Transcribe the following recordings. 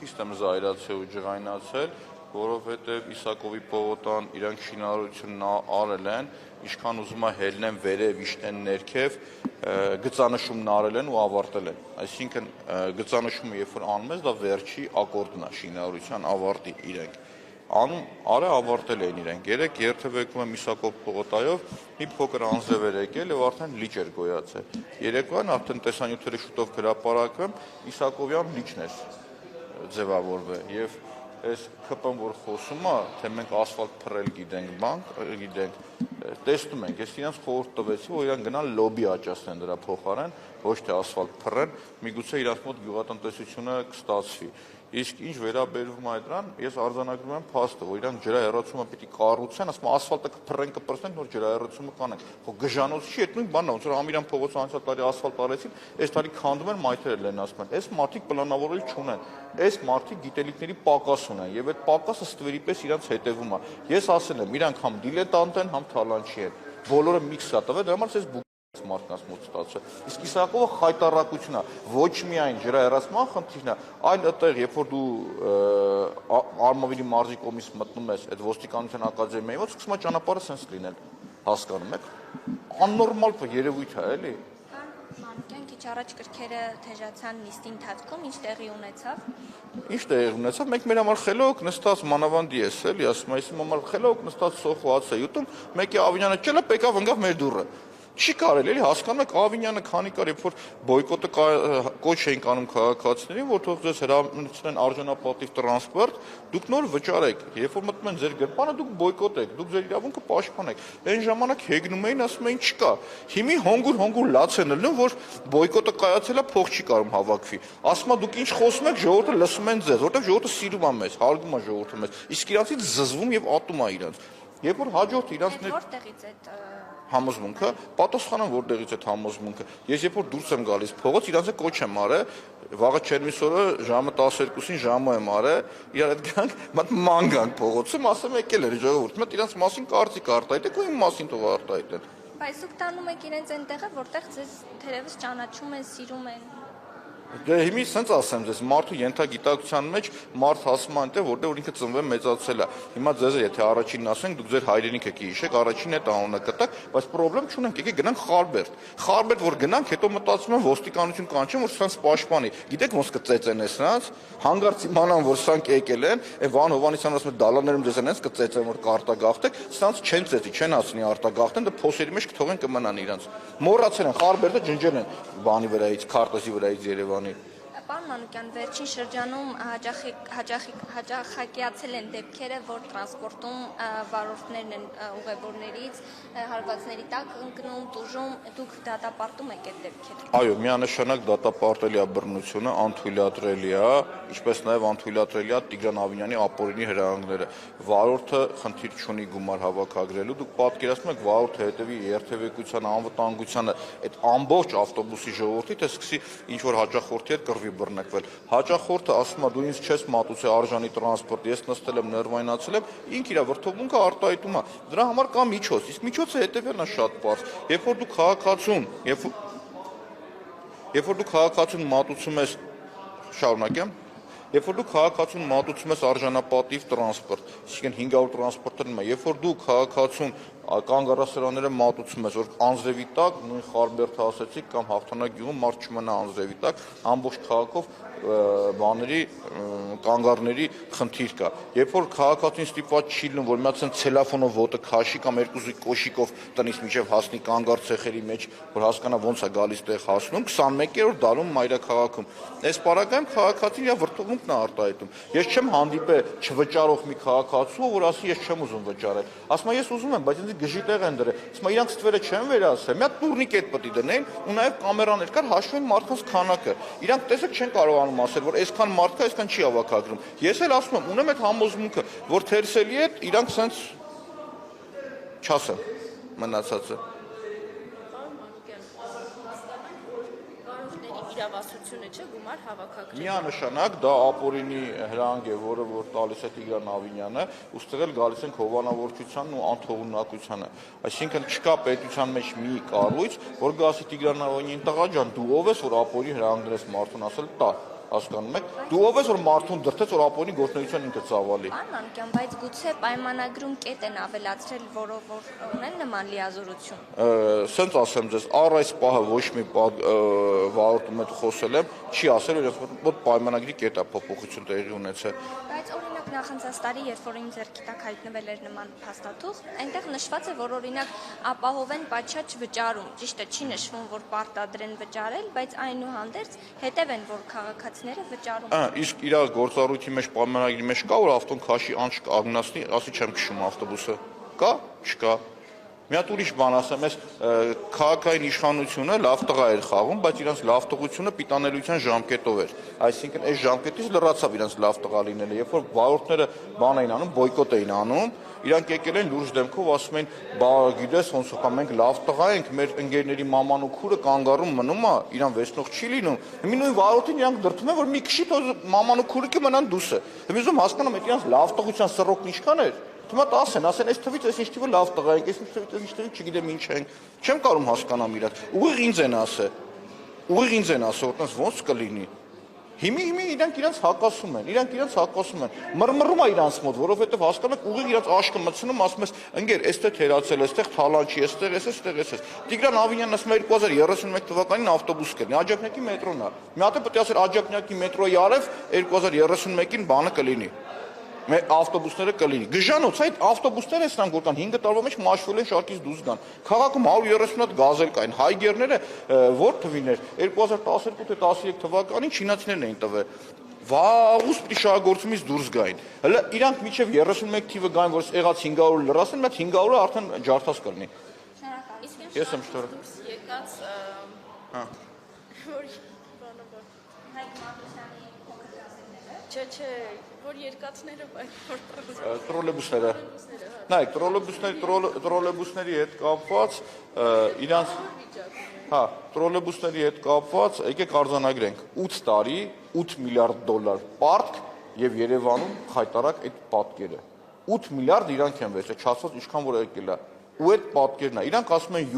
խիստ եմ զայրացել ու ջղայնացել, որովհետև Իսակովի պողոտան իրանք շինարարությունն արել են, ինչքան ուզում է հելնեն վերև, իշտեն ներքև, գծանշումն արել են ու ավարտել են։ Այսինքն գծանշումը երբ որ անում ես, դա վերջի ակորդն է շինարարության ավարտի իրենք։ Արը ավարտել էին իրենք։ Երեք երթևեկում եմ Իսակով պողոտայով, մի փոքր անձև էր եկել եւ արդեն լիճ էր գոյացել։ Երեկոյան արդեն տեսանյութերը շուտով հրապարակվեմ, Իսակովյան լիճն էր ձևավորվել եւ այս ԿՊ-ն որ խոսում է, թե մենք ասֆալտ փռել գիտենք, տեսնում ենք, ես իրանց խորհուրդ տվեցի, որ իրանք գնան լոբի աճացնեն դրա փոխարեն, ոչ թե ասֆալտ փռեն, միգուցե իրանց մոտ գյուղատնտեսությունը կստացվի։ Իսկ ինչ վերաբերվում է դրան, ես արձանագրում եմ փաստը, որ իրանք ջրահեռացումը պիտի կառուցեն, ասում ասֆալտը կփռեն կպրծեն, նոր ջրահեռացումը կանեն։ Խո գժանոց չի, այդ նույն բանն է, ոնց որ Ամիրյան փողոցը անցյալ տարի ասֆալտ արեցին, այս տարի քանդում են մայթերը լեն ասում են։ Այս մարդիկ պլանավորել չունեն։ Այս մարդիկ գիտելիքների պակաս ունեն եւ այդ պակասը ստվերի պես իրանց հետևում է։ Ես ասել եմ, իրանք համ դիլետանտ են, համ թալանչի են։ Բոլորը միքս է տվել, դրա համար ես մարդկանց մոտ ստացել։ Իսկ Իսակովը խայտարակություն է, ոչ միայն ջրահեռացման խնդիրն է, այլ այդտեղ, երբ որ դու Արմավիրի մարզի կողմից մտնում ես այդ ոստիկանության ակադեմիայի մոտ, սկսում է ճանապարհը սենց լինել, հասկանում եք։ Աննորմալ երևույթ է, էլի։ Մանուկյան քիչ առաջ կրքերը թեժացան նիստի ընթացքում, ինչ տեղի ունեցավ։ Ինչ տեղի ունեցավ, մենք մեր համար խելոք նստած մանավանդի ես, էլի, ասում եմ, համար խելոք նստած սոխված է յուտում, մեկի Ավինյանը չելա, եկավ ընկավ մեր դուռը։ Չի կարել, էլի, հասկանում եք, Ավինյանը քանի կար, երբ որ բոյկոտը կոչ էին անում քաղաքացիներին, որ թող ձեզ հրամայեցնեն արժանապատիվ տրանսպորտ, դուք նոր վճարեք, երբ որ մտնում են ձեր գրպանը, դուք բոյկոտեք, դուք ձեր իրավունքը պաշտպանեք։ Այն ժամանակ հեգնում էին, ասում էին չկա։ Հիմի հոնգուր լաց են ելնում, որ բոյկոտը կայացել է, փող չի կարող հավաքվի։ Ասում է դուք ինչ խոսում եք, ժողովուրդը լսում են ձեզ, որովհետև ժողովուրդը սիրում է մեզ, հարգում է ժողովուրդը մեզ, իսկ իրանցից զզվում եւ ատում է իրանց։ Երբ որ հաջորդ իրանցներ որտեղից այդ համոզմունքը, պատասխանան որտեղից այդ համոզմունքը։ Ես երբ որ դուրս եմ գալիս փողոց, իրանցը կոչ եմ արել, վաղը չերմիսօրը ժամը 12-ին ժամը եմ արել, իրար հետ գանք, մատ ման գանք փողոցում, ասեմ եկել էր ժողովուրդ, մատ իրանց մասին կարծիք արտահայտեք ու իմ մասին թող արտահայտեն։ Բայց դուք տանում եք իրենց այնտեղը, որտեղ ձեզ թերևս ճանաչում են, սիրում են։ Դե հիմի սենց ասեմ ձեզ, մարդու ենթագիտակցության մեջ մարդ հասնում է այնտեղ, որտեղ որ ինքը ծնվել մեծացել է։ Հիմա ձեզ եթե առաջինն ասենք, դուք ձեր հայրենիքը կհիշեք, առաջին այդ անունը կտակ, բայց խնդրեմ չունենք, եկեք գնանք Խարբերդ։ Խարբերդ որ գնանք, հետո մտածում եմ ոստիկանություն կանչեմ, որ սրանց պաշտպանի։ Գիտեք ոնց կծեծեն սրանց, հանգարց իմանան, որ սրանք եկել են, այն Վան Հովհաննիսյանն ասում է դալաներում ձեզ են կծեծեն, որ կարտագաղթեք, սրանց չեն ծեծի, չեն ասնի արտագաղթեն, դա փոսերի մեջ կթողեն կմնան իրանց։ Մոռացել են Խարբերդը ջնջել են բանի վրայից, քարտեզի վրայից Երևանի։ Պարոն Մանուկյան, վերջին շրջանում հաճախակիացել են դեպքերը, որ տրանսպորտում վարորդներն են ուղևորներից հարվածների տակ ընկնում, տուժում, դուք դատապարտում եք այդ դեպքերը։ Այո, միանշանակ դատապարտելի է բռնությունը, անթույլատրելի է, ինչպես նաև անթույլատրելի է Տիգրան Ավինյանի ապօրինի հրահանգները։ Վարորդը խնդիր չունի գումար հավաքագրելու, դուք պատկերացնում եք վարորդը հետևի երթևեկությանը, անվտանգությանը, այդ ամբողջ ավտոբուսի ժողովրդի թե սկսի ինչ որ հաճախորդի հետ կռվի բռնկվել։ Հաճախորդը ասում է դու ինձ չես մատուցել արժանի տրանսպորտ, ես նստել եմ ներվայնացել եմ, ինքը իր վրթովմունքը արտահայտում է։ Դրա համար կա միջոց, իսկ միջոցը հետևյալն է շատ պարզ։ Երբ որ դու քաղաքացուն մատուցում ես, շարունակեմ, երբ որ դու քաղաքացուն մատուցում ես արժանապատիվ տրանսպորտ, այսինքն 500 տրանսպորտերն է, երբ որ դու քաղաքացուն կանգառասրանները մատուցում ես, որ անձրևի տակ, նույն Խարբերդը ասեցիք կամ Հաղթանակ գյուղում մարդ չմնա անձրևի տակ, ամբողջ քաղաքով բաների կանգառների խնդիր կա։ Երբ որ քաղաքացին ստիպված չի լինում, որ միացան ցելոֆոնով ոտը քաշի կամ երկուսի կոշիկով տնից միջև հասնի կանգառ ցեխերի մեջ, որ հասկանա ոնց է գալիս տեղ հասնում, 21-րդ դարում մայրաքաղաքում։ Այս պարագայում քաղաքացին իր վրթովմունքն է արտահայտում։ Ես չեմ հանդիպել չվճարող մի քաղաքացու, որ ասի ես չեմ ուզում վճարել։ Ասում ես ուզում եմ, բայց ինձ գժի տեղ են դրել։ Ասում իրանք ստվերը չեն վերահասել։ Մի հատ տուրնիկետ պետք է դնեն, ու նաև կամերաներ կար հաշվեն մարդկանց քանակը։ Իրանք տեսեք չեն կարողանում ասել, որ այսքան մարդ կա, այսքան չի հավաքագրում։ Ես էլ ասում եմ, ունեմ այդ համոզմունքը, որ թերսելի է, իրանք սենց չասեմ մնացածը։ Իրավասությունը չէ գումար հավաքագրել։ Միանշանակ դա ապօրինի հրահանգ է, որը որ տալիս է Տիգրան Ավինյանը, ուստեղ գալիս են հովանավորչությանն ու անթողունակությանը։ Այսինքն չկա պետության մեջ մի կառույց, որ գասի Տիգրան Ավինյանին տղա ջան, դու ով ես, որ ապօրինի հրահանգներ ես մարդուն ասել տա։ հասկանում եք։ Դու ով ես որ մարդուն դրթես որ ապօրինի գործունեության ինքը ծավալի։ Պարոն Անկյան, բայց գուցե պայմանագրում կետ են ավելացրել, որով որ ունեն նման լիազորություն։ Սենց ասեմ ձեզ, առ այս պահը ոչ մի վարորդում հետ խոսել եմ, չի ասել որ պայմանագրի կետ է փոփոխություն տեղի ունեցել։ Բայց օրինակ նախանցած տարի, երբ որ իմ ձեռքի տակ հայտնվել էր նման փաստաթուղթ, այնտեղ նշված է, որ օրինակ ապահովեն պատշաճ վճարում։ Ճիշտ է, չի նշվում, որ պարտադրեն վճարել, բայց այնուհանդերձ հետևեն, որ քաղաքացիները վճարում։ Իսկ իր գործառույթի մեջ պայմանագրի մեջ կա որ ավտոն քաշի անց կանգնացնի, ասի չեմ քշում ավտոբուսը։ Կա, չկա։ Մի հատ ուրիշ բան ասեմ, այս քաղաքային իշխանությունը լավ տղա էր խաղում, բայց իրանց լավ տղությունը պիտանելիության ժամկետով էր։ Այսինքն այս ժամկետից լրացավ իրանց լավ տղա լինելը, երբ որ վարորդները բան էին անում, բոյկոտ էին անում, իրանք եկել են լուրջ դեմքով ասում են, բա գիտես ոնց է, մենք լավ տղա ենք, մեր ընկերների մաման ու քուրը կանգառում մնում է, իրան վեսնող չի լինում։ Մի նույն վարորդին իրանք դրդում են, որ մի քշի թող մաման ու քուրը կմնան դուսը։ Հիմա ուզում հասկանամ, այդ իրանց լավ տղության սռոկն ինչքան էր։ Հիմա ասեն, այս թվից այս ինչ թվը լավ տղա ենք, այս ինչ թվից այս ինչ թվից չգիտեմ ինչ ենք։ Չեմ կարող հասկանամ իրաց։ Ուղիղ ինձ են ասել։ Ուղիղ ինձ են ասել, որտես ոնց կլինի։ Հիմի իրանք հակասում են։ Մռմռում է իրանց մոտ, որովհետև հասկանում եք ուղիղ իրանց աշկը մտցնում, ասում ես, ընկեր, այստեղ թերացել, այստեղ թալանչի, այստեղ։ Տիգրան Ավինյանն ասում է 2031 թվականին ավտոբուս կլինի, Աջափնյակի մետրոն է։ Մի հատ է պետք է ասել Աջափնյակի մետրոյի արև 2031-ին բանը կլինի։ Ավտոբուսները կլինի։ Գժանոց այդ ավտոբուսները սրանք որ կան 5 տարվա մեջ մաշվել են շարքից դուրս գան։ Քաղաքում 130 հատ գազել կային։ Հայգերները որ թվին էր 2012 թե 13 թվականին չինացիներն էին տվել։ Վաղուց պիտի շահագործումից դուրս գային։ Հələ իրանք միջև 31 թիվը գային, որ եղած 500-ը լրացեն, բայց 500-ը արդեն ջարդած կլինի։ Շնորհակալ։ Ես եմ շնորհակալ։ Եկած Հա։ որ բանը Հայկ Մարտիրոսյանի փոքր գազելները։ չէ, որ երկաթները Տրոլեյբուսները։ Նայեք, տրոլեյբուսների հետ կապված իրանց տրոլեյբուսների հետ կապված եկեք արձանագրենք 8 տարի 8 միլիարդ դոլար պարտք եւ Երևանում խայտարակ այդ պատկերը 8 միլիարդ իրանք են վերցրել, չասած ինչքան որ եկել է ու այդ պատկերն է իրանք ասում են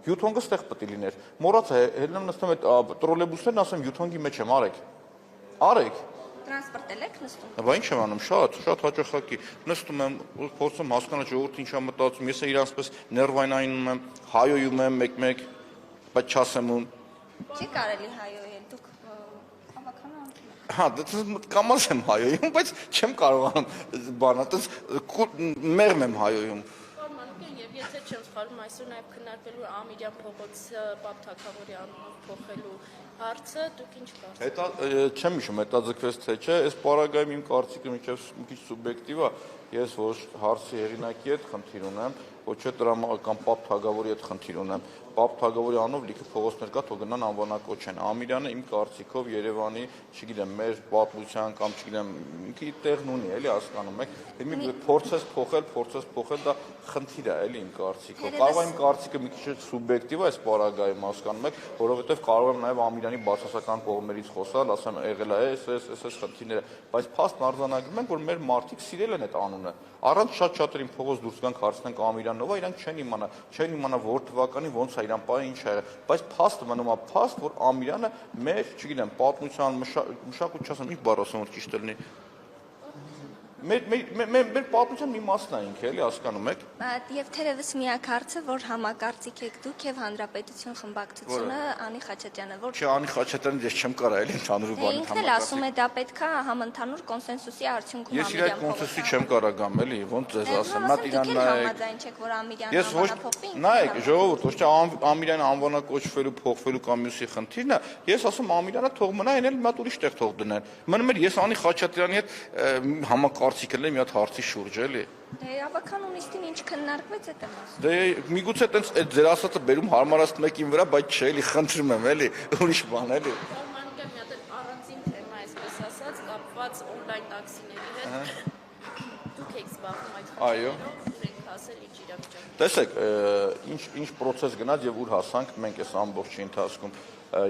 յութոնգը ստեղ պետք է լիներ մոռացա հելնեմ նստում այդ տրոլեյբուսներն ասեմ յութոնգի մեջ եմ արեք Տրանսպորտել եք նստում։ Բա ինչ եմ անում, շատ հաճախակի նստում եմ, փորձում հասկանալ ժողովուրդը ինչ է մտածում, ես իրանցպես ներվայնանում եմ, հայոյում եմ մեկ-մեկ, բայց չասեմ ում։ Չի կարելի հայոյել, դուք հավաքանը անդամ եք։ Հա, դա կամաց եմ հայոյում, բայց չեմ կարողանում բանա, տես մեղմ եմ հայոյում։ Եվ եթե չեմ սխալվում, այսօր նաև քննարկվելու Ամիրյան փողոցը Պապ Թագավորի անունով փոխելու հարցը, դուք ինչ կարծիք։ Չեմ հիշում, հետաձգվեց թե չէ, այս պարագայում իմ կարծիքը մի քիչ սուբյեկտիվ է, ես ոչ հարցի հեղինակի հետ խնդիր ունեմ, ոչ թե տրամադրական Պապ Թագավորի հետ խնդիր ունեմ։ Պապ Թագավորի անունով լիքը փողոցներ կա, թող գնան անվանակոչեն։ Ամիրյանը իմ կարծիքով Երևանի, չգիտեմ, մեր պատմության կամ չգիտեմ, ինքի տեղն ունի, էլի հասկանում եք։ Հիմա փորձես փոխել, դա խնդիր է, էլի իմ կարծիքով։ Կարող է իմ կարծիքը մի քիչ սուբյեկտիվ է այս պարագայում, հասկանում եք, որովհետև կարող եմ նաև Ամիրյանի բացասական կողմերից խոսալ, ասեմ, եղել է այս խնդիրները, բայց փաստն արձանագրում ենք, որ մեր մարդիկ սիրել են այդ անունը։ Առանց շատ-շատերին փողոց դուրս գանք հարցնենք Ամիրյանով, իրանք չեն իմանա որ թվականի ոնց է իրան պահը ինչ է եղել, բայց փաստը մնում է փաստ, որ Ամիրյանը մեր, չգիտեմ, պատմության մշակույթ չասեմ, ինչ բառ ասեմ, որ ճիշտ լինի։ Մեր պատմության մի մասն է ինքը, էլի հասկանում եք։ Եվ թերևս միակ հարցը, որ համակարծիք եք դուք եւ Հանրապետություն խմբակցությունը Անի Խաչատրյանը, որ Չէ, Անի Խաչատրյանը ես չեմ կարա էլի ընդհանուր բանի ինքն էլ ասում է դա պետքա համընդհանուր կոնսենսուսի արդյունքում Ես իր այդ կոնսենսուսի չեմ կարա գամ, էլի, ոնց ձեզ ասեմ, նա իրան համաձայն չեք, որ Ամիրյանը անվանափոխվի։ Նայեք, ժողովուրդ, ոչ թե Ամիրյանը անվանակոչվելու փոխվելու կամ մյուսի խնդիրն է, ես ասում Ամիրյանը թող մնա, այն էլ մի հատ ուրիշ տեղ թող դնեն։ Մնում էր ես Անի Խաչատրյանի հետ համակարծիք եմ մի հատ հարցի շուրջ, էլի։ Դե ավական ունիստին ինչ քննարկվեց այդ եմ ասում։ Դե միգուցե տենց այդ ձեր ասածը բերում հարմարացնում եք իմ վրա, բայց չէ, էլի խնդրում եմ, էլի, ուրիշ բան, էլի։ Մանուկյան մի հատ առանձին թեմա այսպես ասած, կապված օնլայն տաքսիների հետ։ Դուք եք զբաղվում այդ խնդիրներով, եք ասել ինչ իրավիճակում։ Տեսեք, ինչ process գնաց եւ ուր հասանք մենք այս ամբողջի ընթացքում։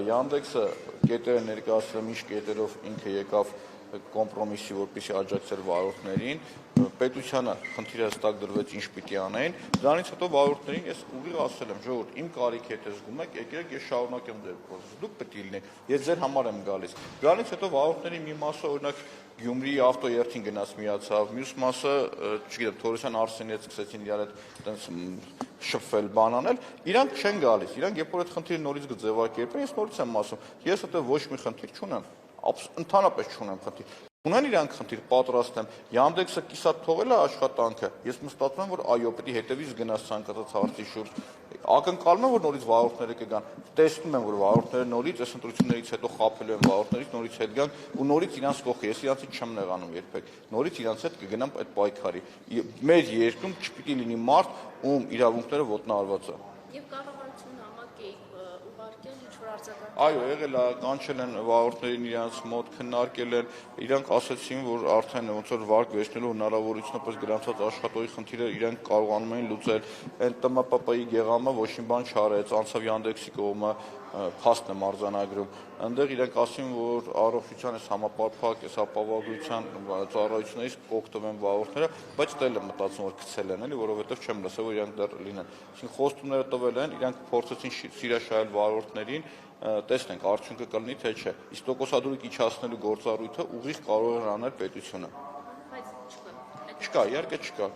Yandex-ը կետերը ներկայացրել ինչ կետերով ինքը եկավ կոմպրոմիսի, որպեսզի աջակցել վարորդներին, պետությանը խնդիրը հստակ դրվեց ինչ պիտի անեն, դրանից հետո վարորդներին ես ուղիղ ասել եմ, ժողովուրդ, իմ կարիքի հետ զգում եք, եկեք ես շարունակեմ ձեր process-ը, դուք պետք է լինեք, ես ձեր համար եմ գալիս։ Դրանից հետո վարորդների մի մասը օրինակ Գյումրիի ավտոերթին գնաց միացավ, մյուս մասը, չգիտեմ, Թորոսյան Արսենի հետ սկսեցին իրար հետ տենց շփվել, բան անել, իրանք չեն գալիս, իրանք երբ որ այդ խնդիրը նորից կձևակերպեն, ես նորից եմ ասում, ես հետո ոչ մի խնդիր չունեմ, ընդհանրապես չունեմ խնդիր։ Ունեն իրանք խնդիր, պատրաստ եմ, Yandex-ը կիսատ թողել է աշխատանքը, ես մտածում եմ, որ այո, պետք է հետևից գնաս ցանկացած հարցի շուրջ, ակնկալում եմ, որ նորից վարորդները կգան, տեսնում եմ, որ վարորդները նորից այս ընտրություններից հետո խաբելու են վարորդներից, նորից հետ գան ու նորից իրանց կողքի, ես իրանցից չեմ նեղանում երբեք, նորից իրանց հետ կգնամ այդ պայքարի։ Մեր երկրում չպիտի լինի մարդ, ում իրավունքները ոտնահարված է։ Եվ կառավարությունը համակ է ուղարկել ինչ-որ արձագանք։ Այո, եղել է, կանչել են վարորդներին իրանց մոտ, քննարկել են, իրանք ասացին, որ արդեն ոնց որ վարկ վերցնելու հնարավորությունը պես գրանցած աշխատողի խնդիրը իրանք կարողանում էին լուծել, այն ՏՄՊՊ-ի գեղամը ոչ մի բան չարեց, անցավ Yandex-ի կողմը, փաստն եմ արձանագրում, այնտեղ իրանք ասին, որ առողջության այս համապարփակ, այս ապահովագրության ծառայություններից կօգտվեն վարորդները, բայց դեռ եմ մտածում, որ գցել են, էլի, որովհետև չեմ լսել, որ իրանք դեռ լինեն։ Այսինքն խոստումները տվել են, իրանք փորձեցին սիրաշահել վարորդներին, տեսնենք արդյունքը կլինի թե չէ։ Իսկ տոկոսադրույք իջացնելու գործառույթը ուղիղ կարող է անել պետությունը։ Բայց չկա։ Չկա, իհարկե չկա։